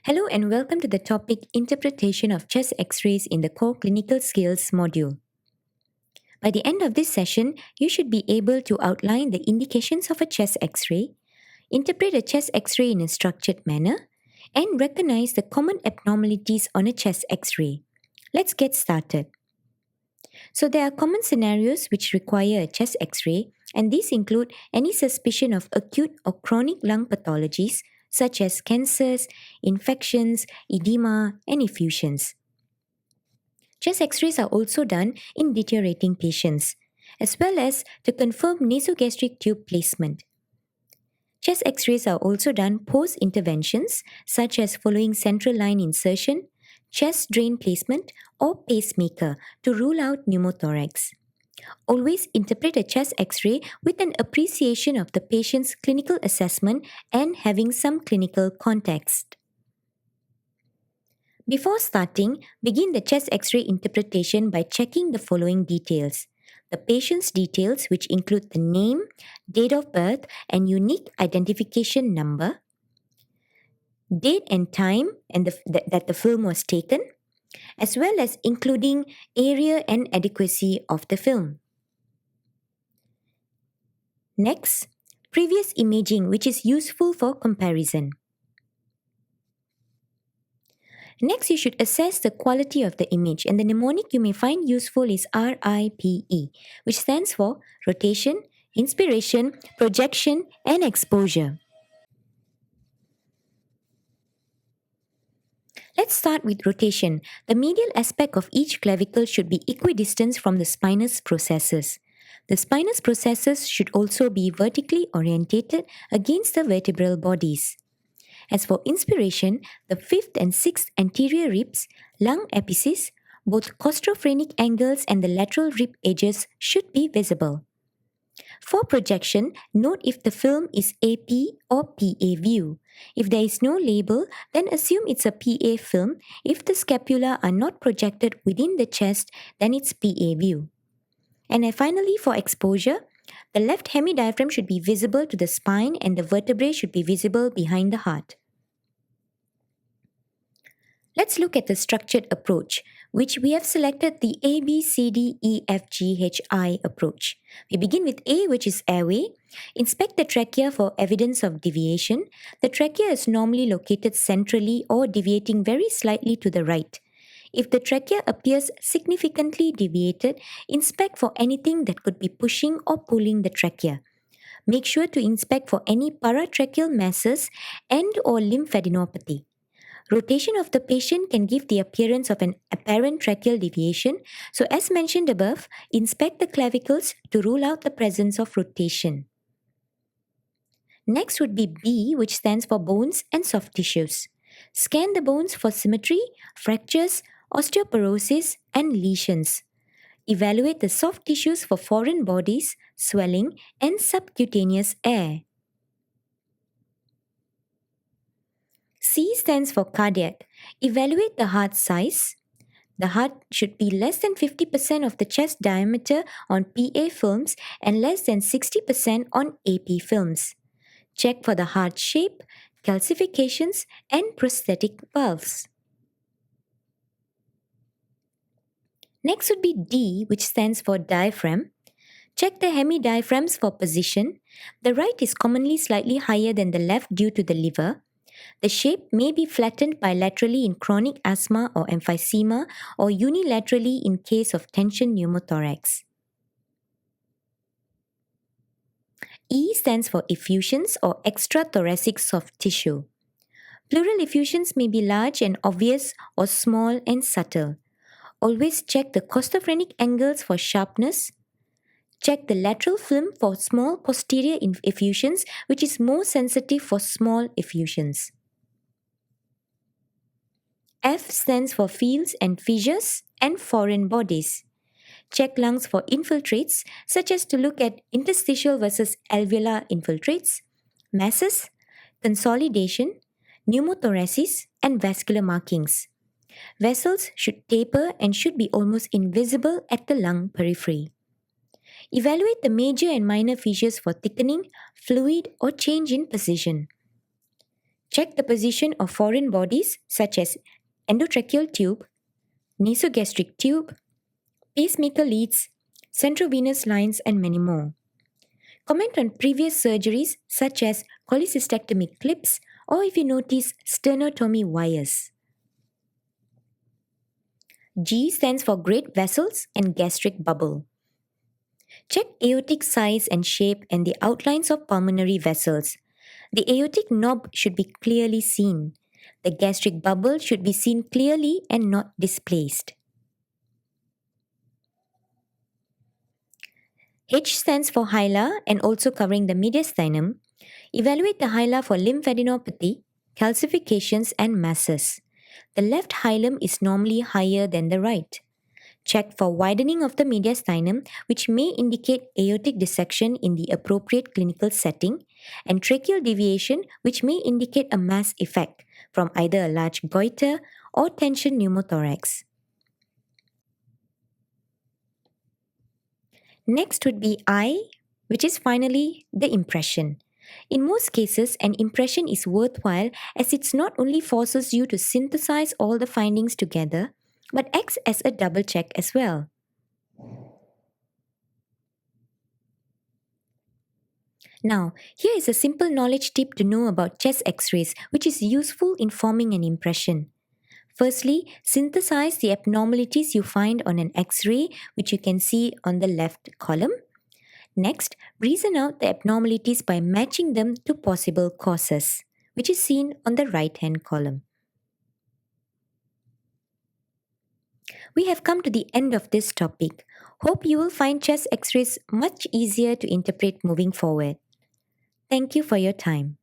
Hello and welcome to the topic Interpretation of Chest X-rays in the Core Clinical Skills module. By the end of this session, you should be able to outline the indications of a chest X-ray, interpret a chest X-ray in a structured manner, and recognize the common abnormalities on a chest X-ray. Let's get started. So there are common scenarios which require a chest X-ray, and these include any suspicion of acute or chronic lung pathologies such as cancers, infections, edema, and effusions. Chest X-rays are also done in deteriorating patients, as well as to confirm nasogastric tube placement. Chest X-rays are also done post-interventions, such as following central line insertion, chest drain placement, or pacemaker to rule out pneumothorax. Always interpret a chest X-ray with an appreciation of the patient's clinical assessment and having some clinical context. Before starting, begin the chest X-ray interpretation by checking the following details. The patient's details, which include the name, date of birth, and unique identification number, date and time that the film was taken, as well as including area and adequacy of the film. Next, previous imaging, which is useful for comparison. Next, you should assess the quality of the image, and the mnemonic you may find useful is RIPE, which stands for rotation, inspiration, projection, and exposure. Let's start with rotation. The medial aspect of each clavicle should be equidistant from the spinous processes. The spinous processes should also be vertically orientated against the vertebral bodies. As for inspiration, the fifth and sixth anterior ribs, lung apices, both costophrenic angles and the lateral rib edges should be visible. For projection, note if the film is AP or PA view. If there is no label, then assume it's a PA film. If the scapula are not projected within the chest, then it's PA view. And finally, for exposure, the left hemidiaphragm should be visible to the spine and the vertebrae should be visible behind the heart. Let's look at the structured approach, which we have selected the ABCDEFGHI approach. We begin with A, which is airway. Inspect the trachea for evidence of deviation. The trachea is normally located centrally or deviating very slightly to the right. If the trachea appears significantly deviated, inspect for anything that could be pushing or pulling the trachea. Make sure to inspect for any paratracheal masses and or lymphadenopathy. Rotation of the patient can give the appearance of an apparent tracheal deviation, so as mentioned above, inspect the clavicles to rule out the presence of rotation. Next would be B, which stands for bones and soft tissues. Scan the bones for symmetry, fractures, osteoporosis, and lesions. Evaluate the soft tissues for foreign bodies, swelling, and subcutaneous air. C stands for cardiac. Evaluate the heart size. The heart should be less than 50% of the chest diameter on PA films and less than 60% on AP films. Check for the heart shape, calcifications, and prosthetic valves. Next would be D, which stands for diaphragm. Check the hemidiaphragms for position. The right is commonly slightly higher than the left due to the liver. The shape may be flattened bilaterally in chronic asthma or emphysema or unilaterally in case of tension pneumothorax. E stands for effusions or extrathoracic soft tissue. Pleural effusions may be large and obvious or small and subtle. Always check the costophrenic angles for sharpness. Check the lateral film for small posterior effusions, which is more sensitive for small effusions. F stands for fields and fissures and foreign bodies. Check lungs for infiltrates, such as to look at interstitial versus alveolar infiltrates, masses, consolidation, pneumothoraces, and vascular markings. Vessels should taper and should be almost invisible at the lung periphery. Evaluate the major and minor fissures for thickening, fluid, or change in position. Check the position of foreign bodies such as endotracheal tube, nasogastric tube, pacemaker leads, centrovenous lines, and many more. Comment on previous surgeries such as cholecystectomy clips or if you notice sternotomy wires. G stands for great vessels and gastric bubble. Check aortic size and shape and the outlines of pulmonary vessels. The aortic knob should be clearly seen. The gastric bubble should be seen clearly and not displaced. H stands for hilar and also covering the mediastinum. Evaluate the hilar for lymphadenopathy, calcifications, and masses. The left hilum is normally higher than the right. Check for widening of the mediastinum, which may indicate aortic dissection in the appropriate clinical setting, and tracheal deviation, which may indicate a mass effect from either a large goiter or tension pneumothorax. Next would be I, which is finally the impression. In most cases, an impression is worthwhile as it not only forces you to synthesize all the findings together, but acts as a double check as well. Now, here is a simple knowledge tip to know about chest x-rays, which is useful in forming an impression. Firstly, synthesize the abnormalities you find on an x-ray, which you can see on the left column. Next, reason out the abnormalities by matching them to possible causes, which is seen on the right-hand column. We have come to the end of this topic. Hope you will find chest x-rays much easier to interpret moving forward. Thank you for your time.